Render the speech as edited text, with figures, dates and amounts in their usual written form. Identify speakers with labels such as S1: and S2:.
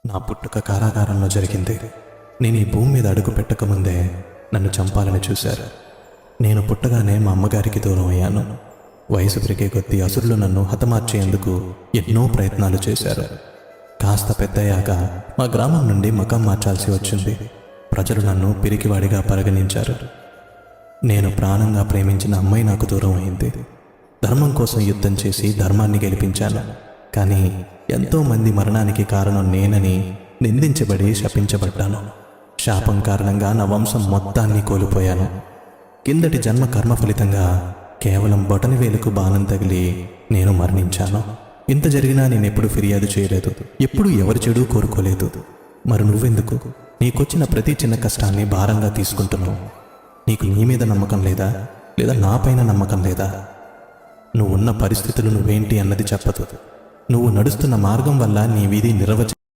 S1: నా పుట్టుక కారాగారంలో జరిగింది. నేను ఈ భూమి మీద అడుగు పెట్టకముందే నన్ను చంపాలని చూశారు. నేను పుట్టగానే మా అమ్మగారికి దూరం అయ్యాను. వయసు పెరిగే కొద్దీ అసురులు నన్ను హతమార్చేందుకు ఎన్నో ప్రయత్నాలు చేశారు. కాస్త పెద్దయ్యాక మా గ్రామం నుండి మకం మార్చాల్సి వచ్చింది. ప్రజలు నన్ను పిరికివాడిగా పరిగణించారు. నేను ప్రాణంగా ప్రేమించిన అమ్మాయి నాకు దూరం అయింది. ధర్మం కోసం యుద్ధం చేసి ధర్మాన్ని గెలిపించాను. కానీ ఎంతోమంది మరణానికి కారణం నేనని నిందించబడి శపించబడ్డాను. శాపం కారణంగా నా వంశం మొత్తాన్ని కోల్పోయాను. కిందటి జన్మ కర్మ ఫలితంగా కేవలం బొటనవేలుకు బాణం తగిలి నేను మరణించాను. ఇంత జరిగినా నేనెప్పుడు ఫిర్యాదు చేయలేదు, ఎప్పుడూ ఎవరి చెడు కోరుకోలేదు. మరి నువ్వెందుకు నీకొచ్చిన ప్రతి చిన్న కష్టాన్ని భారంగా తీసుకుంటున్నావు? నీకు నీ మీద నమ్మకం లేదా, లేదా నాపైన నమ్మకం లేదా? నువ్వున్న పరిస్థితులు నువ్వేంటి అన్నది చెప్పదు. నువ్వు నడుస్తున్న మార్గం వల్ల నీ విధి